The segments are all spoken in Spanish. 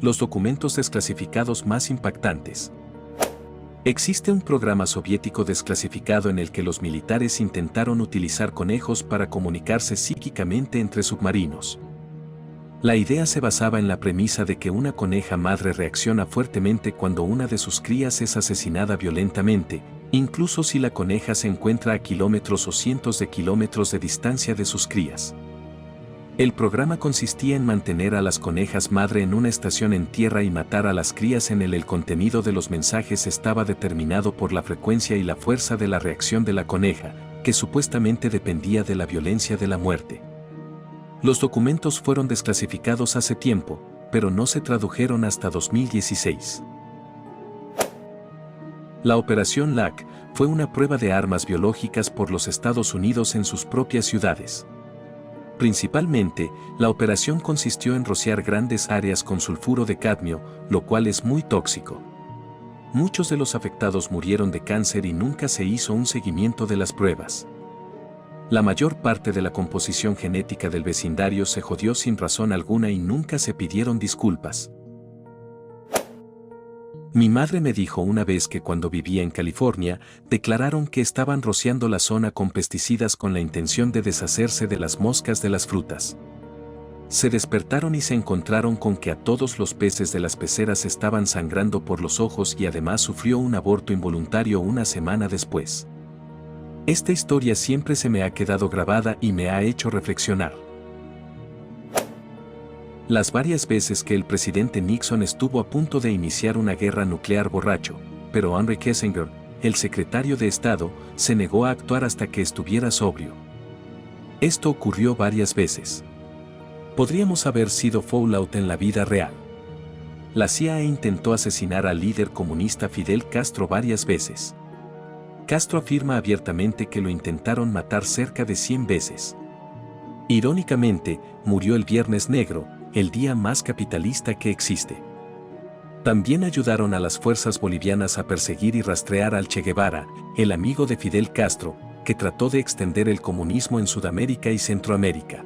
Los documentos desclasificados más impactantes. Existe un programa soviético desclasificado en el que los militares intentaron utilizar conejos para comunicarse psíquicamente entre submarinos. La idea se basaba en la premisa de que una coneja madre reacciona fuertemente cuando una de sus crías es asesinada violentamente, incluso si la coneja se encuentra a kilómetros o cientos de kilómetros de distancia de sus crías. El programa consistía en mantener a las conejas madre en una estación en tierra y matar a las crías en el contenido de los mensajes estaba determinado por la frecuencia y la fuerza de la reacción de la coneja, que supuestamente dependía de la violencia de la muerte. Los documentos fueron desclasificados hace tiempo, pero no se tradujeron hasta 2016. La Operación LAC fue una prueba de armas biológicas por los Estados Unidos en sus propias ciudades. Principalmente, la operación consistió en rociar grandes áreas con sulfuro de cadmio, lo cual es muy tóxico. Muchos de los afectados murieron de cáncer y nunca se hizo un seguimiento de las pruebas. La mayor parte de la composición genética del vecindario se jodió sin razón alguna y nunca se pidieron disculpas. Mi madre me dijo una vez que cuando vivía en California, declararon que estaban rociando la zona con pesticidas con la intención de deshacerse de las moscas de las frutas. Se despertaron y se encontraron con que a todos los peces de las peceras estaban sangrando por los ojos y además sufrió un aborto involuntario una semana después. Esta historia siempre se me ha quedado grabada y me ha hecho reflexionar. Las varias veces que el presidente Nixon estuvo a punto de iniciar una guerra nuclear borracho, pero Henry Kissinger, el secretario de Estado, se negó a actuar hasta que estuviera sobrio. Esto ocurrió varias veces. Podríamos haber sido Fallout en la vida real. La CIA intentó asesinar al líder comunista Fidel Castro varias veces. Castro afirma abiertamente que lo intentaron matar cerca de 100 veces. Irónicamente, murió el Viernes Negro, el día más capitalista que existe. También ayudaron a las fuerzas bolivianas a perseguir y rastrear al Che Guevara, el amigo de Fidel Castro, que trató de extender el comunismo en Sudamérica y Centroamérica.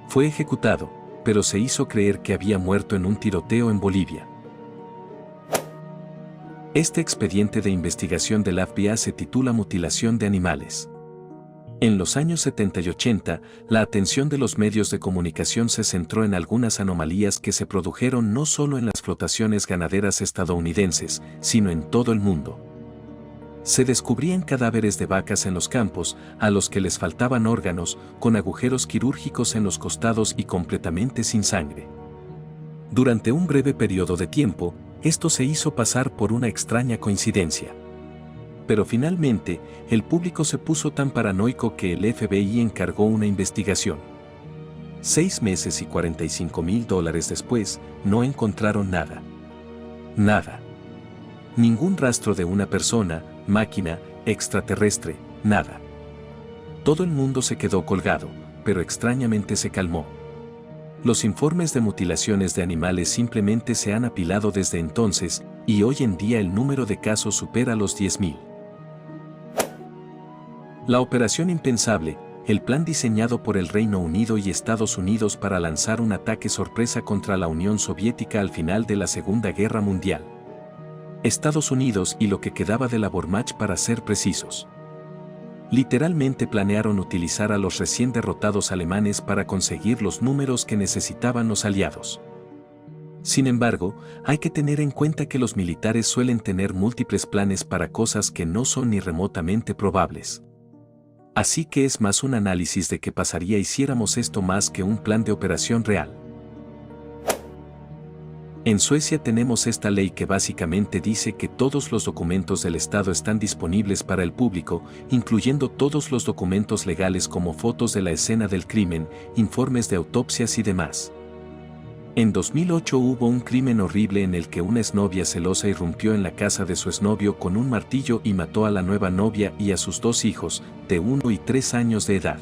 Fue ejecutado, pero se hizo creer que había muerto en un tiroteo en Bolivia. Este expediente de investigación del FBI se titula Mutilación de animales. En los años 70 y 80, la atención de los medios de comunicación se centró en algunas anomalías que se produjeron no solo en las explotaciones ganaderas estadounidenses, sino en todo el mundo. Se descubrían cadáveres de vacas en los campos, a los que les faltaban órganos, con agujeros quirúrgicos en los costados y completamente sin sangre. Durante un breve periodo de tiempo, esto se hizo pasar por una extraña coincidencia. Pero finalmente, el público se puso tan paranoico que el FBI encargó una investigación. 6 meses y $45,000 después, no encontraron nada. Nada. Ningún rastro de una persona, máquina, extraterrestre, nada. Todo el mundo se quedó colgado, pero extrañamente se calmó. Los informes de mutilaciones de animales simplemente se han apilado desde entonces, y hoy en día el número de casos supera los 10,000. La Operación Impensable, el plan diseñado por el Reino Unido y Estados Unidos para lanzar un ataque sorpresa contra la Unión Soviética al final de la Segunda Guerra Mundial. Estados Unidos y lo que quedaba de la Wehrmacht para ser precisos. Literalmente planearon utilizar a los recién derrotados alemanes para conseguir los números que necesitaban los aliados. Sin embargo, hay que tener en cuenta que los militares suelen tener múltiples planes para cosas que no son ni remotamente probables. Así que es más un análisis de qué pasaría hiciéramos esto más que un plan de operación real. En Suecia tenemos esta ley que básicamente dice que todos los documentos del Estado están disponibles para el público, incluyendo todos los documentos legales como fotos de la escena del crimen, informes de autopsias y demás. En 2008 hubo un crimen horrible en el que una exnovia celosa irrumpió en la casa de su exnovio con un martillo y mató a la nueva novia y a sus 2 hijos, de 1 y 3 años de edad.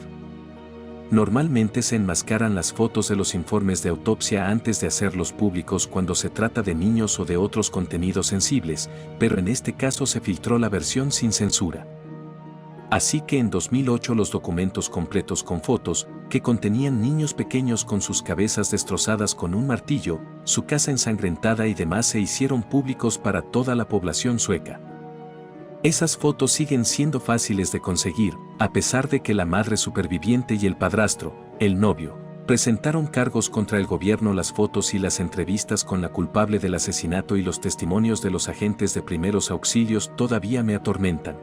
Normalmente se enmascaran las fotos de los informes de autopsia antes de hacerlos públicos cuando se trata de niños o de otros contenidos sensibles, pero en este caso se filtró la versión sin censura. Así que en 2008 los documentos completos con fotos, que contenían niños pequeños con sus cabezas destrozadas con un martillo, su casa ensangrentada y demás se hicieron públicos para toda la población sueca. Esas fotos siguen siendo fáciles de conseguir, a pesar de que la madre superviviente y el padrastro, el novio, presentaron cargos contra el gobierno. Las fotos y las entrevistas con la culpable del asesinato y los testimonios de los agentes de primeros auxilios todavía me atormentan.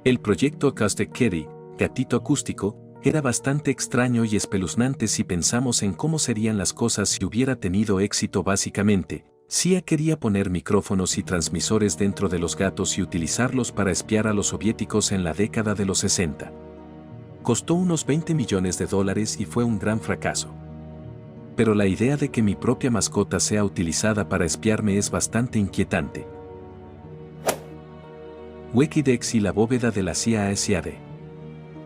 El proyecto Acoustic Kitty, gatito acústico, era bastante extraño y espeluznante si pensamos en cómo serían las cosas si hubiera tenido éxito. Básicamente, CIA quería poner micrófonos y transmisores dentro de los gatos y utilizarlos para espiar a los soviéticos en la década de los 60. Costó unos $20 millones y fue un gran fracaso. Pero la idea de que mi propia mascota sea utilizada para espiarme es bastante Wikileaks y la bóveda de la CIA.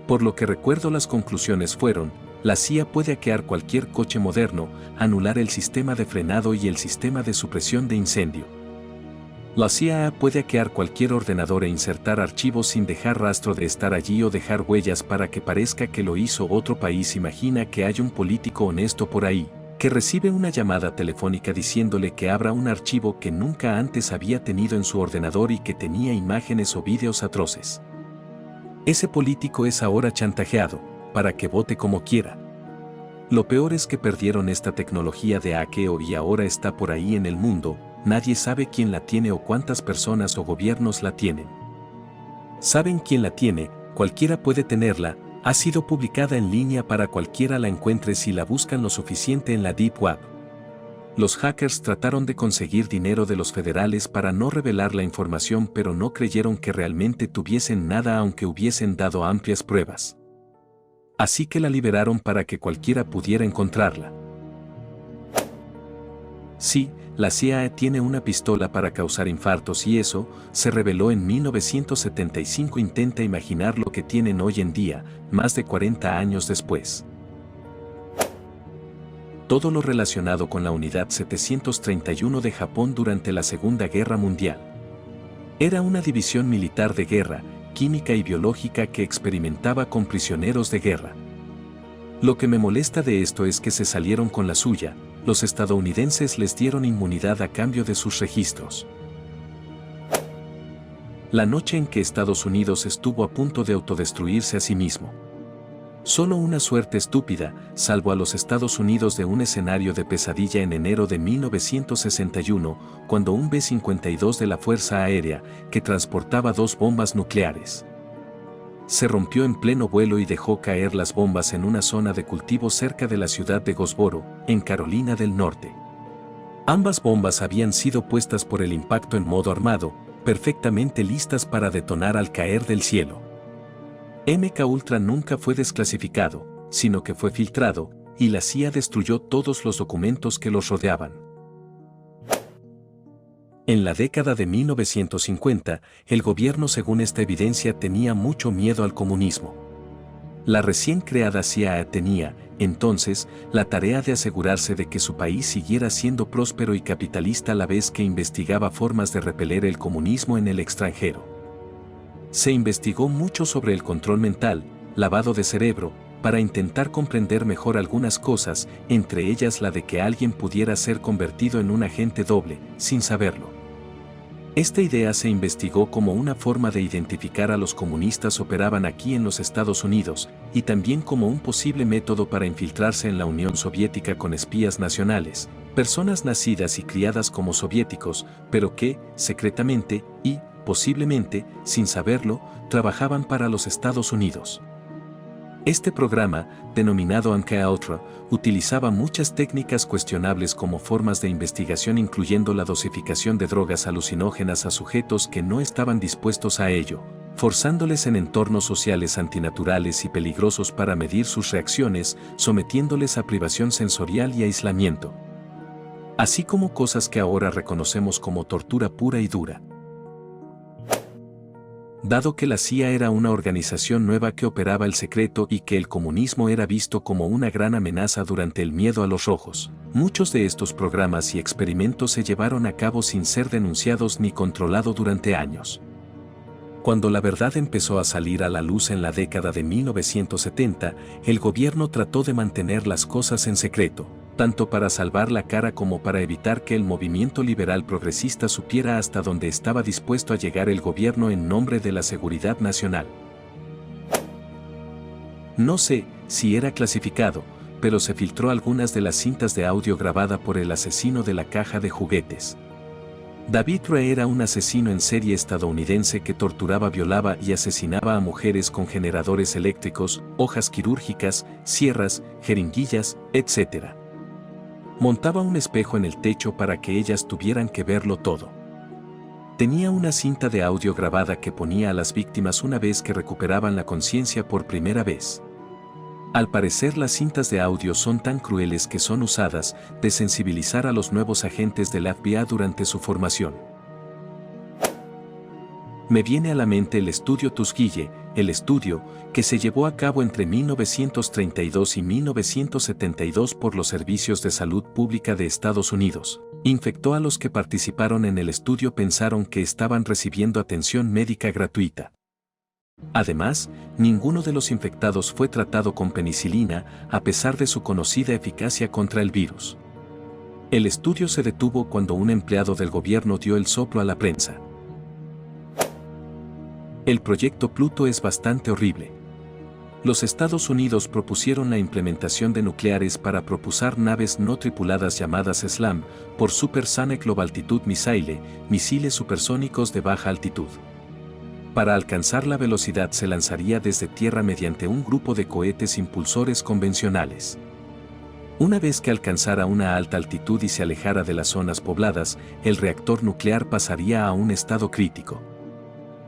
Por lo que recuerdo, las conclusiones fueron: la CIA puede hackear cualquier coche moderno, anular el sistema de frenado y el sistema de supresión de incendio. La CIA puede hackear cualquier ordenador e insertar archivos sin dejar rastro de estar allí o dejar huellas para que parezca que lo hizo otro país. Imagina que hay un político honesto por ahí, que recibe una llamada telefónica diciéndole que abra un archivo que nunca antes había tenido en su ordenador y que tenía imágenes o vídeos atroces. Ese político es ahora chantajeado, para que vote como quiera. Lo peor es que perdieron esta tecnología de hackeo y ahora está por ahí en el mundo, nadie sabe quién la tiene o cuántas personas o gobiernos la tienen. Saben quién la tiene, cualquiera puede tenerla. Ha sido publicada en línea para cualquiera la encuentre si la buscan lo suficiente en la Deep Web. Los hackers trataron de conseguir dinero de los federales para no revelar la información, pero no creyeron que realmente tuviesen nada aunque hubiesen dado amplias pruebas. Así que la liberaron para que cualquiera pudiera encontrarla. Sí, la CIA tiene una pistola para causar infartos y eso se reveló en 1975. Intenta imaginar lo que tienen hoy en día, más de 40 años después. Todo lo relacionado con la Unidad 731 de Japón durante la Segunda Guerra Mundial. Era una división militar de guerra, química y biológica que experimentaba con prisioneros de guerra. Lo que me molesta de esto es que se salieron con la suya. Los estadounidenses les dieron inmunidad a cambio de sus registros. La noche en que Estados Unidos estuvo a punto de autodestruirse a sí mismo. Solo una suerte estúpida salvó a los Estados Unidos de un escenario de pesadilla en enero de 1961, cuando un B-52 de la Fuerza Aérea, que transportaba 2 bombas nucleares, se rompió en pleno vuelo y dejó caer las bombas en una zona de cultivo cerca de la ciudad de Goldsboro, en Carolina del Norte. Ambas bombas habían sido puestas por el impacto en modo armado, perfectamente listas para detonar al caer del cielo. MK Ultra nunca fue desclasificado, sino que fue filtrado, y la CIA destruyó todos los documentos que los rodeaban. En la década de 1950, el gobierno, según esta evidencia, tenía mucho miedo al comunismo. La recién creada CIA tenía, entonces, la tarea de asegurarse de que su país siguiera siendo próspero y capitalista a la vez que investigaba formas de repeler el comunismo en el extranjero. Se investigó mucho sobre el control mental, lavado de cerebro, para intentar comprender mejor algunas cosas, entre ellas la de que alguien pudiera ser convertido en un agente doble, sin saberlo. Esta idea se investigó como una forma de identificar a los comunistas operaban aquí en los Estados Unidos, y también como un posible método para infiltrarse en la Unión Soviética con espías nacionales, personas nacidas y criadas como soviéticos, pero que, secretamente, y, posiblemente, sin saberlo, trabajaban para los Estados Unidos. Este programa, denominado MK Ultra, utilizaba muchas técnicas cuestionables como formas de investigación, incluyendo la dosificación de drogas alucinógenas a sujetos que no estaban dispuestos a ello, forzándoles en entornos sociales antinaturales y peligrosos para medir sus reacciones, sometiéndoles a privación sensorial y aislamiento. Así como cosas que ahora reconocemos como tortura pura y dura. Dado que la CIA era una organización nueva que operaba el secreto y que el comunismo era visto como una gran amenaza durante el miedo a los rojos, muchos de estos programas y experimentos se llevaron a cabo sin ser denunciados ni controlados durante años. Cuando la verdad empezó a salir a la luz en la década de 1970, el gobierno trató de mantener las cosas en secreto, tanto para salvar la cara como para evitar que el movimiento liberal progresista supiera hasta dónde estaba dispuesto a llegar el gobierno en nombre de la seguridad nacional. No sé si era clasificado, pero se filtró algunas de las cintas de audio grabada por el asesino de la caja de juguetes. David Roe era un asesino en serie estadounidense que torturaba, violaba y asesinaba a mujeres con generadores eléctricos, hojas quirúrgicas, sierras, jeringuillas, etc. Montaba un espejo en el techo para que ellas tuvieran que verlo todo. Tenía una cinta de audio grabada que ponía a las víctimas una vez que recuperaban la conciencia por primera vez. Al parecer, las cintas de audio son tan crueles que son usadas de sensibilizar a los nuevos agentes del FBI durante su formación. Me viene a la mente el estudio Tuskegee, el estudio que se llevó a cabo entre 1932 y 1972 por los Servicios de Salud Pública de Estados Unidos. Infectó a los que participaron en el estudio, pensaron que estaban recibiendo atención médica gratuita. Además, ninguno de los infectados fue tratado con penicilina, a pesar de su conocida eficacia contra el virus. El estudio se detuvo cuando un empleado del gobierno dio el soplo a la prensa. El proyecto Pluto es bastante horrible. Los Estados Unidos propusieron la implementación de nucleares para propulsar naves no tripuladas llamadas SLAM por Supersonic Low Altitude Missile, misiles supersónicos de baja altitud. Para alcanzar la velocidad se lanzaría desde tierra mediante un grupo de cohetes impulsores convencionales. Una vez que alcanzara una alta altitud y se alejara de las zonas pobladas, el reactor nuclear pasaría a un estado crítico.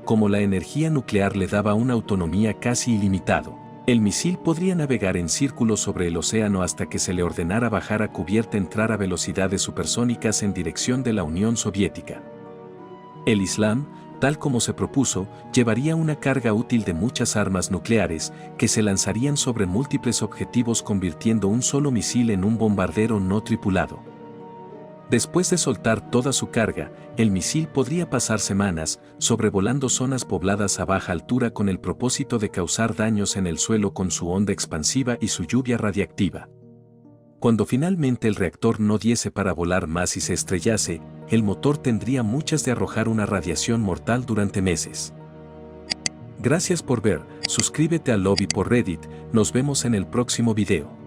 Como la energía nuclear le daba una autonomía casi ilimitada, el misil podría navegar en círculos sobre el océano hasta que se le ordenara bajar a cubierta, entrar a velocidades supersónicas en dirección de la Unión Soviética. El Islam, tal como se propuso, llevaría una carga útil de muchas armas nucleares que se lanzarían sobre múltiples objetivos, convirtiendo un solo misil en un bombardero no tripulado. Después de soltar toda su carga, el misil podría pasar semanas sobrevolando zonas pobladas a baja altura con el propósito de causar daños en el suelo con su onda expansiva y su lluvia radiactiva. Cuando finalmente el reactor no diese para volar más y se estrellase, el motor tendría muchas de arrojar una radiación mortal durante meses. Gracias por ver, suscríbete al lobby por Reddit, nos vemos en el próximo video.